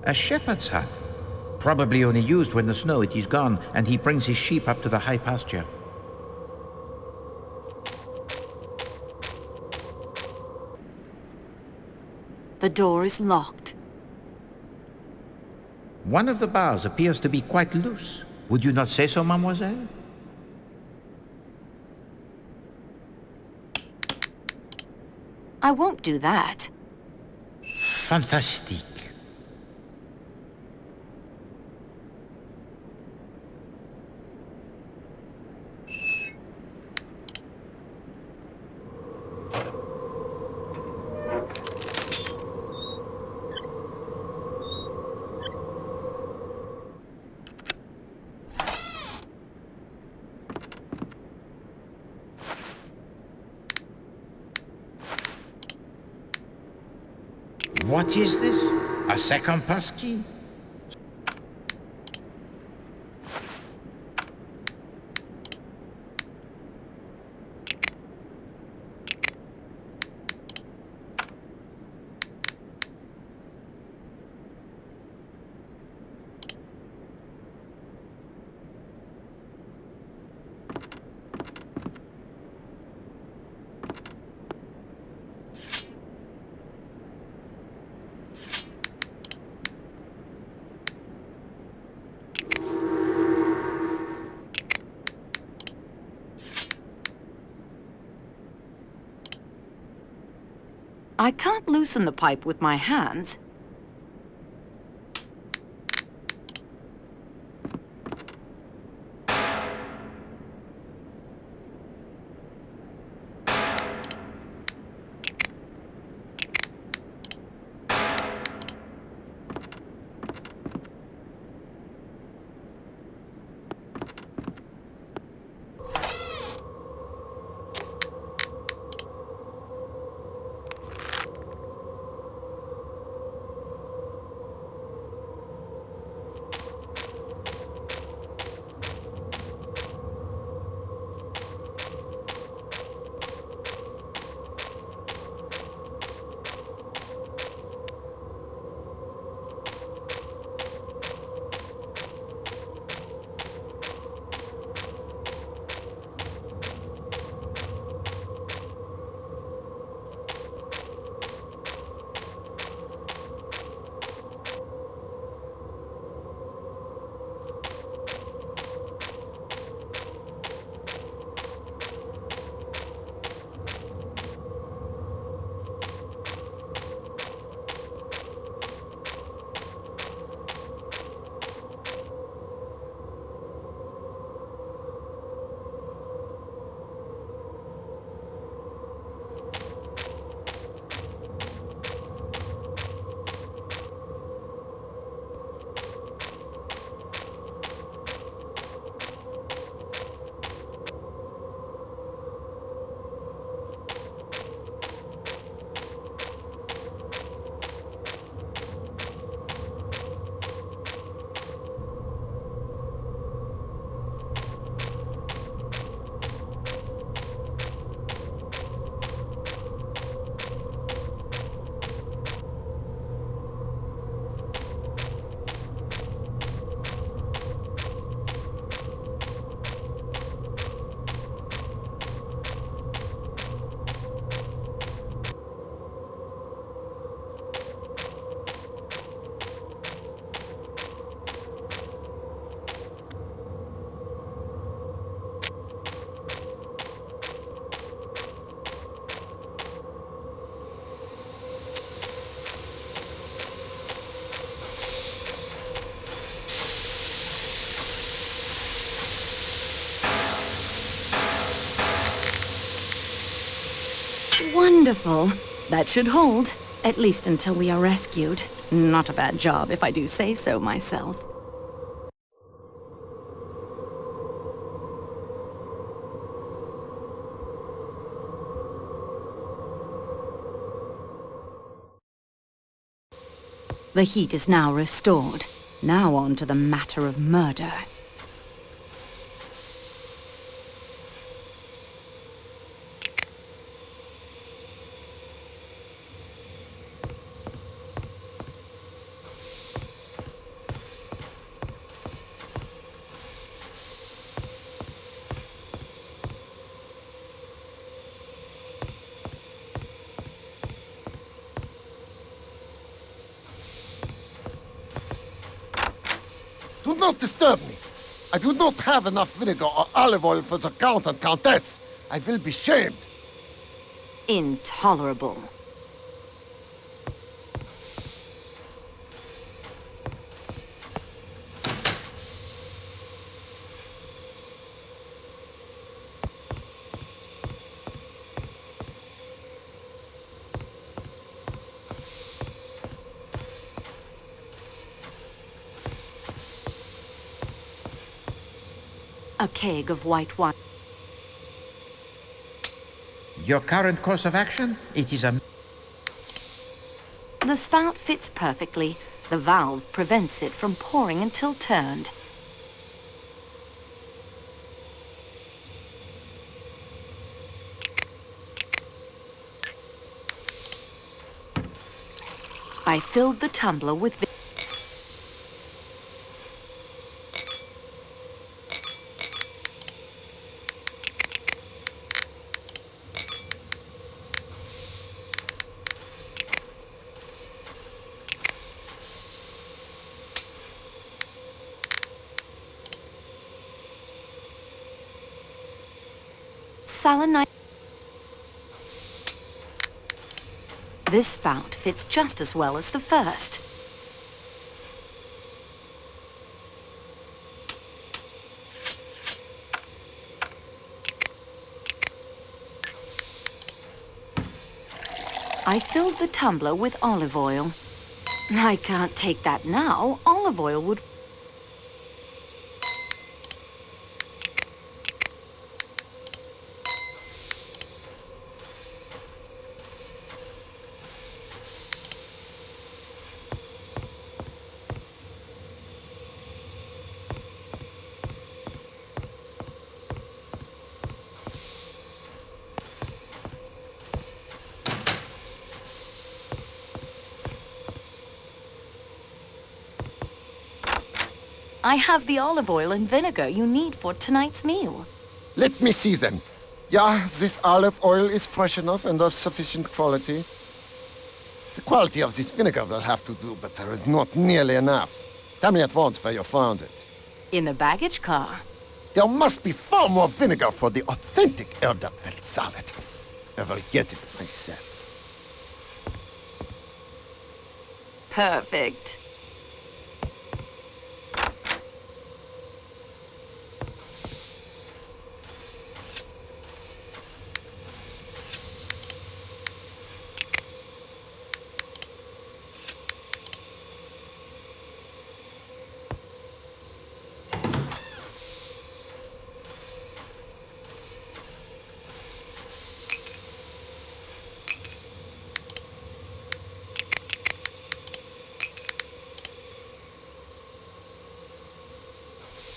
A shepherd's hut. Probably only used when the snow it is gone and he brings his sheep up to the high pasture. The door is locked. One of the bars appears to be quite loose. Would you not say so, mademoiselle? I won't do that. Fantastique. What is this? A second passkey? I can't loosen the pipe with my hands. Wonderful. That should hold, at least until we are rescued. Not a bad job, if I do say so myself. The heat is now restored. Now on to the matter of murder. not disturb me. I do not have enough vinegar or olive oil for the Count and Countess. I will be shamed. Intolerable. A keg of white wine. Your current course of action? It is a... The spout fits perfectly. The valve prevents it from pouring until turned. I filled the tumbler with salinite. This spout fits just as well as the first. I filled the tumbler with olive oil. I can't take that now. Olive oil would... I have the olive oil and vinegar you need for tonight's meal. Let me see then. Yeah, this olive oil is fresh enough and of sufficient quality. The quality of this vinegar will have to do, but there is not nearly enough. Tell me at once where you found it. In the baggage car. There must be far more vinegar for the authentic Elderfeld salad. I will get it myself. Perfect.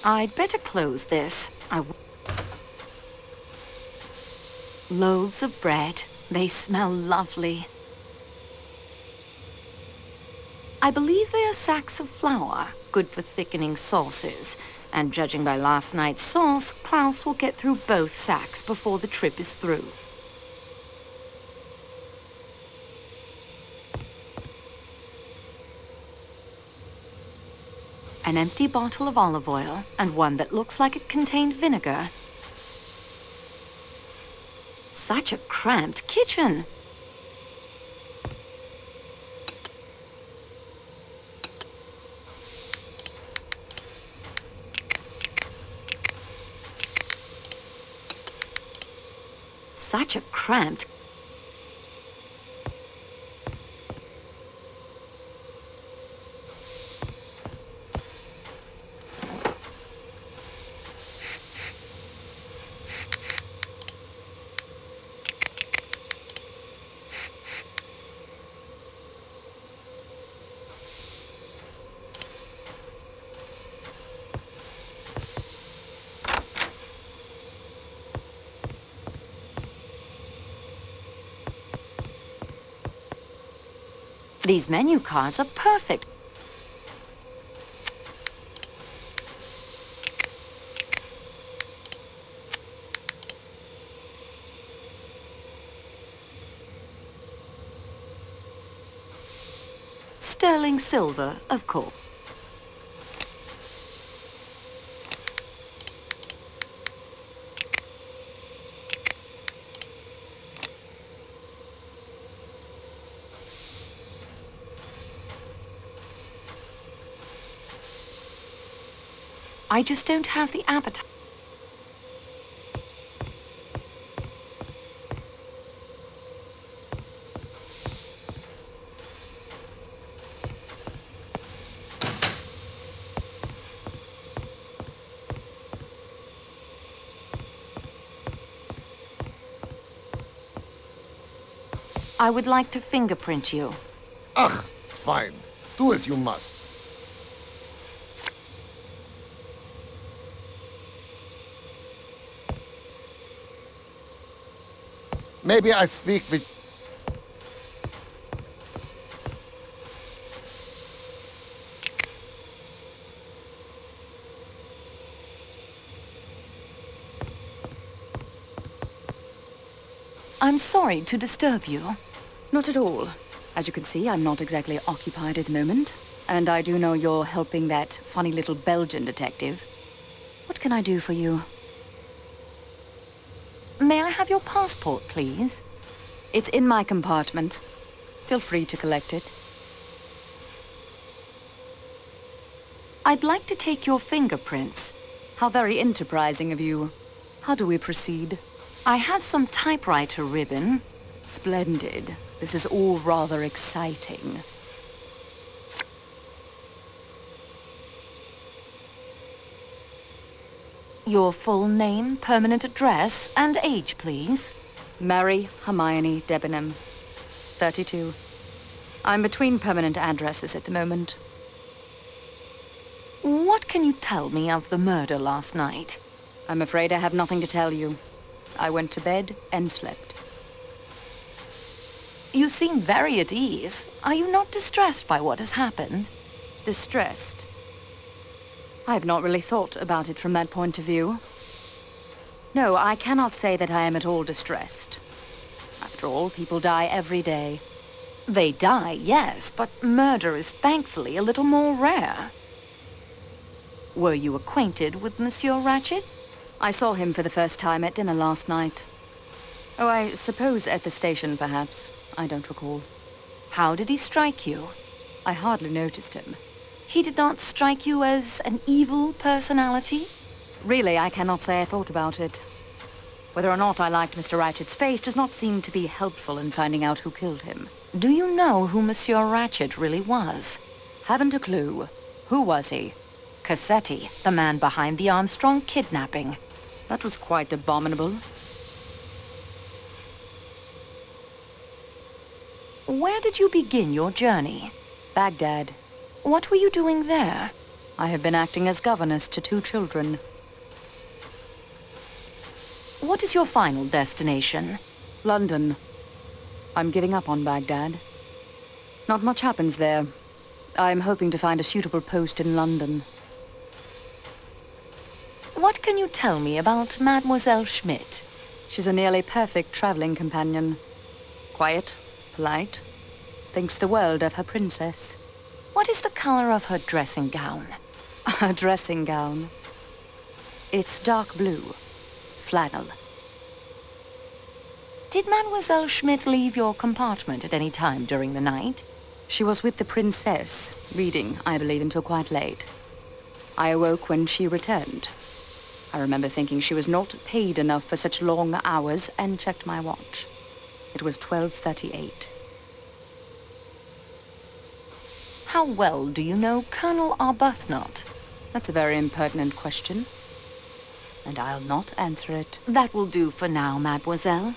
I'd better close this. Loaves of bread. They smell lovely. I believe they are sacks of flour, good for thickening sauces. And judging by last night's sauce, Klaus will get through both sacks before the trip is through. An empty bottle of olive oil, and one that looks like it contained vinegar. Such a cramped kitchen. Such a cramped... These menu cards are perfect. Sterling silver, of course. I just don't have the appetite. I would like to fingerprint you. Ach, fine. Do as you must. Maybe I speak with... I'm sorry to disturb you. Not at all. As you can see, I'm not exactly occupied at the moment. And I do know you're helping that funny little Belgian detective. What can I do for you? May I have your passport, please? It's in my compartment. Feel free to collect it. I'd like to take your fingerprints. How very enterprising of you. How do we proceed? I have some typewriter ribbon. Splendid. This is all rather exciting. Your full name, permanent address, and age, please. Mary Hermione Debenham, 32. I'm between permanent addresses at the moment. What can you tell me of the murder last night? I'm afraid I have nothing to tell you. I went to bed and slept. You seem very at ease. Are you not distressed by what has happened? Distressed? I have not really thought about it from that point of view. No, I cannot say that I am at all distressed. After all, people die every day. They die, yes, but murder is thankfully a little more rare. Were you acquainted with Monsieur Ratchet? I saw him for the first time at dinner last night. Oh, I suppose at the station, perhaps. I don't recall. How did he strike you? I hardly noticed him. He did not strike you as an evil personality? Really, I cannot say I thought about it. Whether or not I liked Mr. Ratchet's face does not seem to be helpful in finding out who killed him. Do you know who Monsieur Ratchet really was? Haven't a clue. Who was he? Cassetti, the man behind the Armstrong kidnapping. That was quite abominable. Where did you begin your journey? Baghdad. What were you doing there? I have been acting as governess to 2 children. What is your final destination? London. I'm giving up on Baghdad. Not much happens there. I'm hoping to find a suitable post in London. What can you tell me about Mademoiselle Schmidt? She's a nearly perfect traveling companion. Quiet, polite, thinks the world of her princess. What is the color of her dressing gown? Her dressing gown? It's dark blue. Flannel. Did Mademoiselle Schmidt leave your compartment at any time during the night? She was with the princess, reading, I believe, until quite late. I awoke when she returned. I remember thinking she was not paid enough for such long hours and checked my watch. It was 12:38. How well do you know Colonel Arbuthnot? That's a very impertinent question, and I'll not answer it. That will do for now, mademoiselle.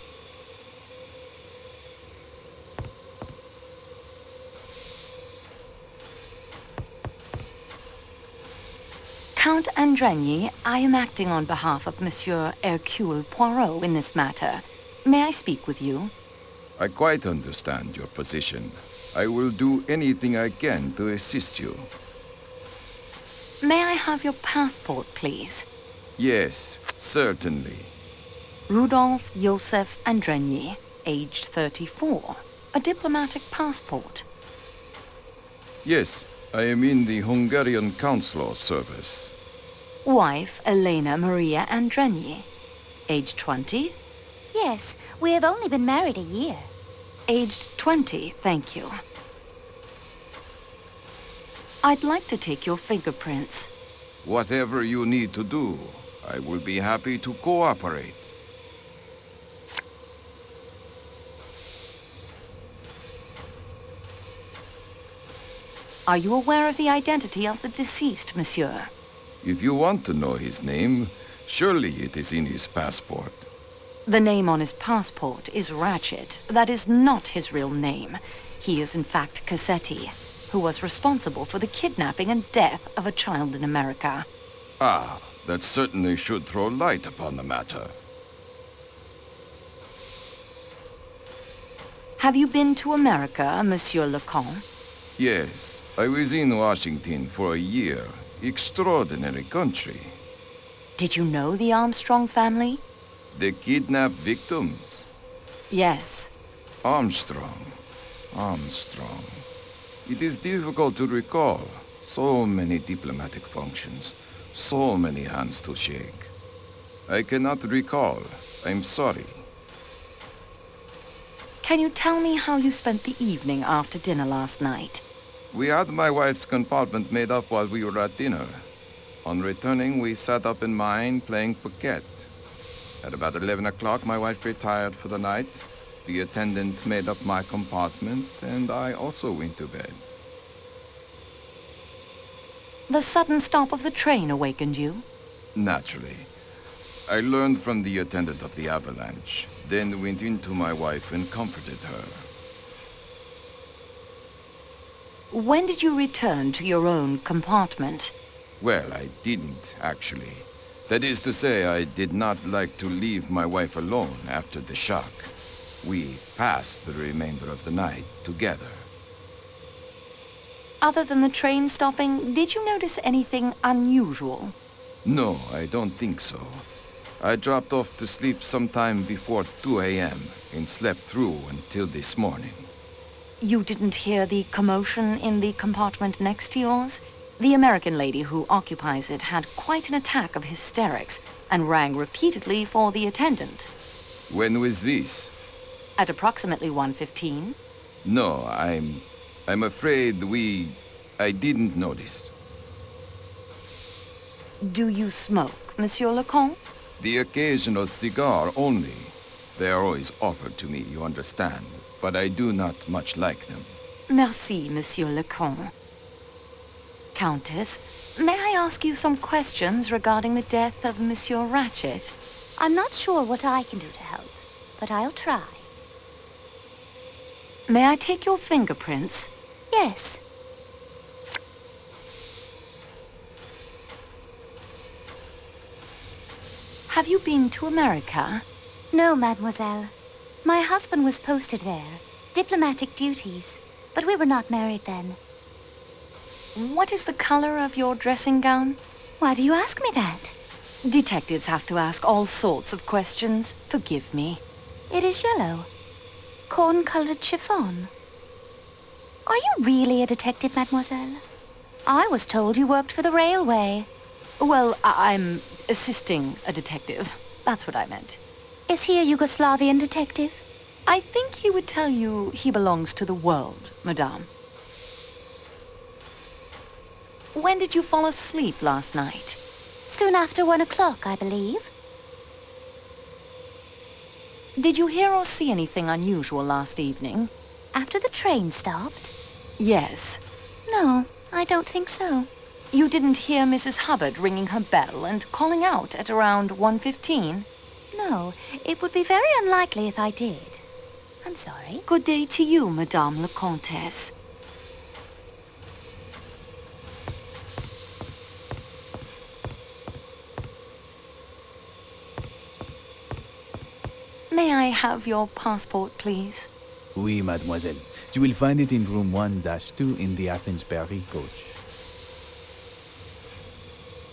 Count Andrigny, I am acting on behalf of Monsieur Hercule Poirot in this matter. May I speak with you? I quite understand your position. I will do anything I can to assist you. May I have your passport, please? Yes, certainly. Rudolph Joseph Andrigny, aged 34. A diplomatic passport. Yes, I am in the Hungarian consular service. Wife, Elena Maria Andrigny. Age 20? Yes, we have only been married a year. Aged 20, thank you. I'd like to take your fingerprints. Whatever you need to do, I will be happy to cooperate. Are you aware of the identity of the deceased, monsieur? If you want to know his name, surely it is in his passport. The name on his passport is Ratchet. That is not his real name. He is in fact Cassetti, who was responsible for the kidnapping and death of a child in America. Ah, that certainly should throw light upon the matter. Have you been to America, Monsieur Lecomte? Yes, I was in Washington for a year. Extraordinary country. Did you know the Armstrong family? The kidnapped victims. Yes. Armstrong. It is difficult to recall. So many diplomatic functions. So many hands to shake. I cannot recall. I'm sorry. Can you tell me how you spent the evening after dinner last night? We had my wife's compartment made up while we were at dinner. On returning, we sat up in mine playing piquet. At about 11 o'clock, my wife retired for the night. The attendant made up my compartment, and I also went to bed. The sudden stop of the train awakened you? Naturally. I learned from the attendant of the avalanche, then went in to my wife and comforted her. When did you return to your own compartment? Well, I didn't, actually. That is to say, I did not like to leave my wife alone after the shock. We passed the remainder of the night together. Other than the train stopping, did you notice anything unusual? No, I don't think so. I dropped off to sleep sometime before 2 a.m. and slept through until this morning. You didn't hear the commotion in the compartment next to yours? The American lady who occupies it had quite an attack of hysterics and rang repeatedly for the attendant. When was this? At approximately 1:15. No, I'm afraid I didn't notice. Do you smoke, Monsieur Lecomte? The occasional cigar only. They are always offered to me, you understand, but I do not much like them. Merci, Monsieur Lecomte. Countess, may I ask you some questions regarding the death of Monsieur Ratchet? I'm not sure what I can do to help, but I'll try. May I take your fingerprints? Yes. Have you been to America? No, mademoiselle. My husband was posted there. Diplomatic duties. But we were not married then. What is the color of your dressing gown? Why do you ask me that? Detectives have to ask all sorts of questions. Forgive me. It is yellow. Corn-colored chiffon. Are you really a detective, mademoiselle? I was told you worked for the railway. Well, I'm assisting a detective. That's what I meant. Is he a Yugoslavian detective? I think he would tell you he belongs to the world, madame. When did you fall asleep last night? Soon after 1 o'clock, I believe. Did you hear or see anything unusual last evening? After the train stopped? Yes. No, I don't think so. You didn't hear Mrs. Hubbard ringing her bell and calling out at around 1:15? No, it would be very unlikely if I did. I'm sorry. Good day to you, Madame la Comtesse. May I have your passport, please? Oui, mademoiselle. You will find it in room 1-2 in the Athens-Paris coach.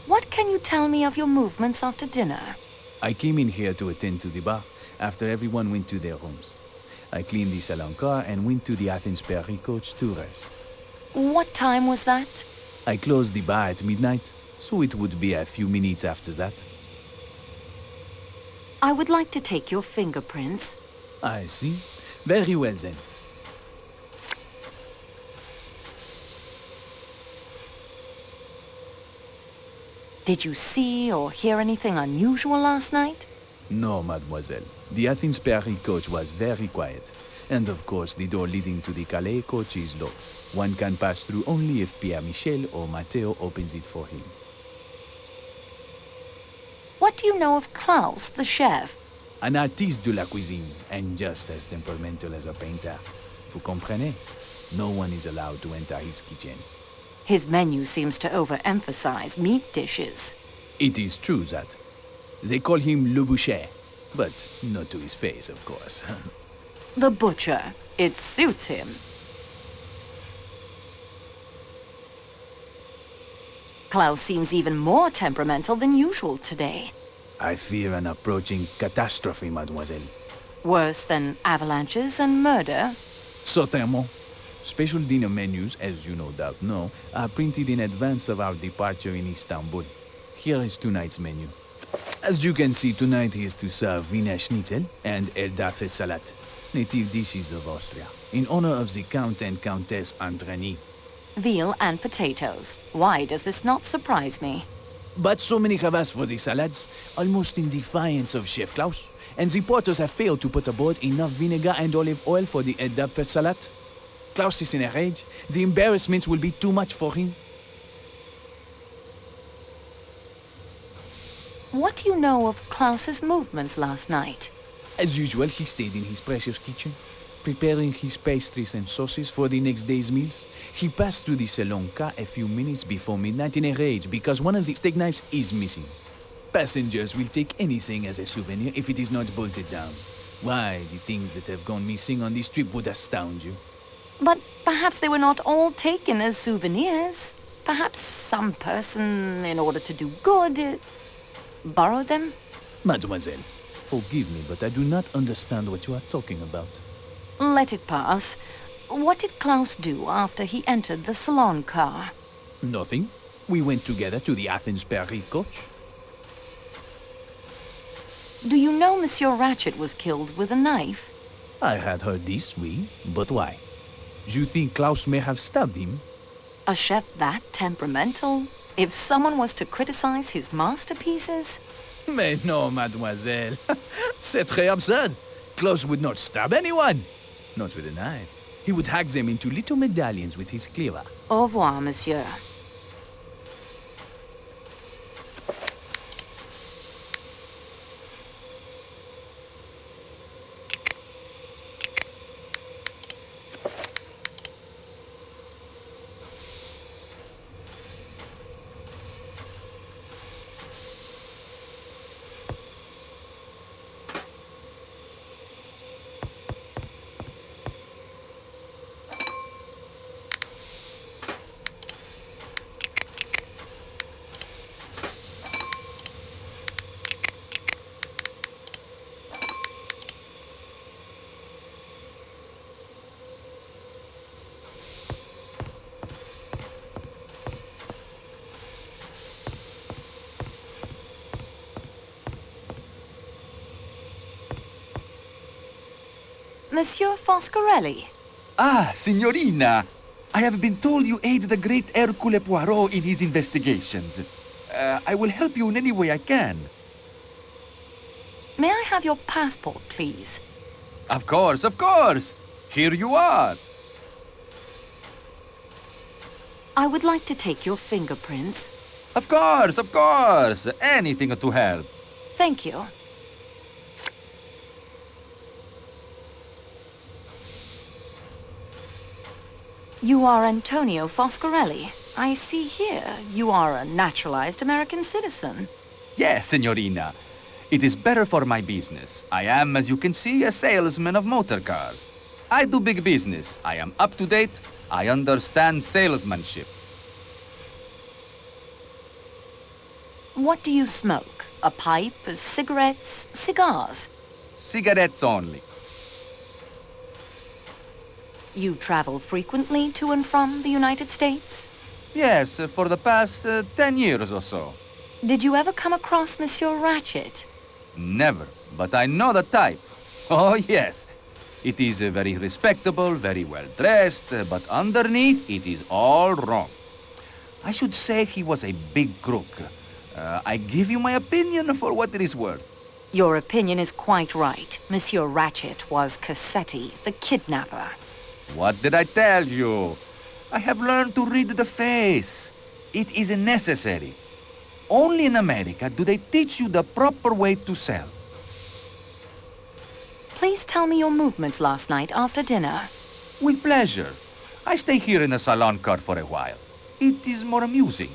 What can you tell me of your movements after dinner? I came in here to attend to the bar after everyone went to their rooms. I cleaned the salon car and went to the Athens-Paris coach to rest. What time was that? I closed the bar at midnight, so it would be a few minutes after that. I would like to take your fingerprints. I see. Very well, then. Did you see or hear anything unusual last night? No, mademoiselle. The Athens Paris coach was very quiet. And of course, the door leading to the Calais coach is locked. One can pass through only if Pierre Michel or Matteo opens it for him. What do you know of Klaus, the chef? An artiste de la cuisine, and just as temperamental as a painter. Vous comprenez? No one is allowed to enter his kitchen. His menu seems to overemphasize meat dishes. It is true that. They call him Le Boucher, but not to his face, of course. The butcher. It suits him. Klaus seems even more temperamental than usual today. I fear an approaching catastrophe, mademoiselle. Worse than avalanches and murder. Certainement. Special dinner menus, as you no doubt know, are printed in advance of our departure in Istanbul. Here is tonight's menu. As you can see, tonight is to serve Wiener Schnitzel and Eldafe Salat, native dishes of Austria, in honor of the Count and Countess Andreni. Veal and potatoes. Why does this not surprise me? But so many have asked for the salads, almost in defiance of Chef Klaus, and the porters have failed to put aboard enough vinegar and olive oil for the Eldafe Salat. Klaus is in a rage. The embarrassments will be too much for him. What do you know of Klaus's movements last night? As usual, he stayed in his precious kitchen, preparing his pastries and sauces for the next day's meals. He passed through the salon car a few minutes before midnight in a rage because one of the steak knives is missing. Passengers will take anything as a souvenir if it is not bolted down. Why, the things that have gone missing on this trip would astound you. But perhaps they were not all taken as souvenirs. Perhaps some person, in order to do good, borrowed them? Mademoiselle, forgive me, but I do not understand what you are talking about. Let it pass. What did Klaus do after he entered the salon car? Nothing. We went together to the Athens Paris coach. Do you know Monsieur Ratchet was killed with a knife? I had heard this, oui, but why? You think Klaus may have stabbed him? A chef that temperamental? If someone was to criticize his masterpieces? Mais non, mademoiselle. C'est très absurd. Klaus would not stab anyone. Not with a knife. He would hack them into little medallions with his cleaver. Au revoir, monsieur. Monsieur Foscarelli. Ah, signorina! I have been told you aid the great Hercule Poirot in his investigations. I will help you in any way I can. May I have your passport, please? Of course, of course! Here you are! I would like to take your fingerprints. Of course, of course! Anything to help. Thank you. You are Antonio Foscarelli. I see here you are a naturalized American citizen. Yes, signorina. It is better for my business. I am, as you can see, a salesman of motor cars. I do big business. I am up to date. I understand salesmanship. What do you smoke? A pipe, cigarettes, cigars? Cigarettes only. You travel frequently to and from the United States? Yes, for the past 10 years or so. Did you ever come across Monsieur Ratchet? Never, but I know the type. Oh, yes. It is very respectable, very well dressed, but underneath it is all wrong. I should say he was a big crook. I give you my opinion for what it is worth. Your opinion is quite right. Monsieur Ratchet was Cassetti, the kidnapper. What did I tell you? I have learned to read the face. It is necessary. Only in America do they teach you the proper way to sell. Please tell me your movements last night after dinner. With pleasure. I stay here in the salon car for a while. It is more amusing.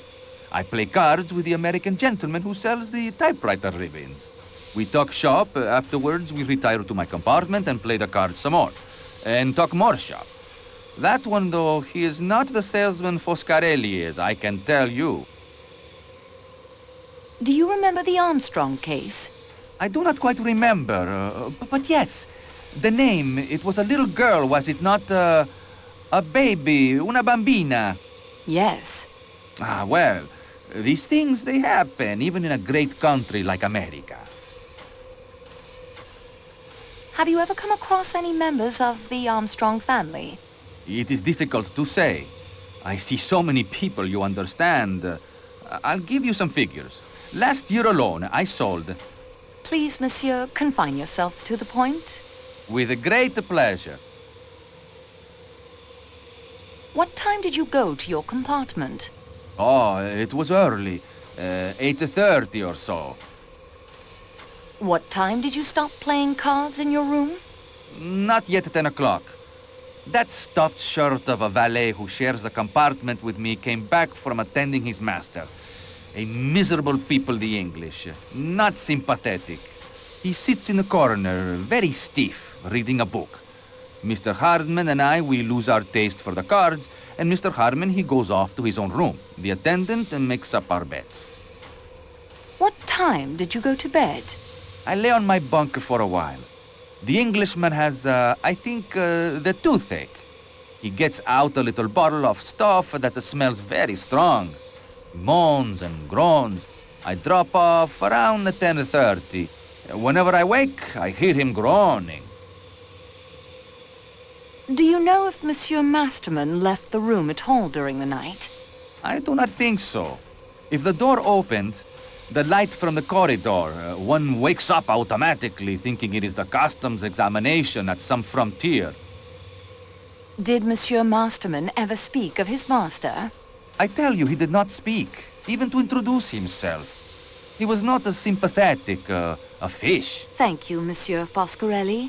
I play cards with the American gentleman who sells the typewriter ribbons. We talk shop. Afterwards, we retire to my compartment and play the cards some more. And talk more shop. That one, though, he is not the salesman Foscarelli is, I can tell you. Do you remember the Armstrong case? I do not quite remember, but yes. The name, it was a little girl, was it not? A baby, una bambina. Yes. Ah, well, these things, they happen, even in a great country like America. Have you ever come across any members of the Armstrong family? It is difficult to say. I see so many people, you understand. I'll give you some figures. Last year alone, I sold... Please, monsieur, confine yourself to the point. With a great pleasure. What time did you go to your compartment? Oh, it was early. 8:30 or so. What time did you stop playing cards in your room? Not yet 10 o'clock. That stuffed shirt of a valet who shares the compartment with me came back from attending his master. A miserable people, the English. Not sympathetic. He sits in the corner, very stiff, reading a book. Mr. Hardman and I, we lose our taste for the cards, and Mr. Hardman, he goes off to his own room. The attendant makes up our bets. What time did you go to bed? I lay on my bunk for a while. The Englishman has, I think, the toothache. He gets out a little bottle of stuff that smells very strong. Moans and groans. I drop off around 10:30. Whenever I wake, I hear him groaning. Do you know if Monsieur Masterman left the room at all during the night? I do not think so. If the door opened, the light from the corridor, one wakes up automatically thinking it is the customs examination at some frontier. Did Monsieur Masterman ever speak of his master? I tell you, he did not speak, even to introduce himself. He was not as sympathetic, a fish. Thank you, Monsieur Foscarelli.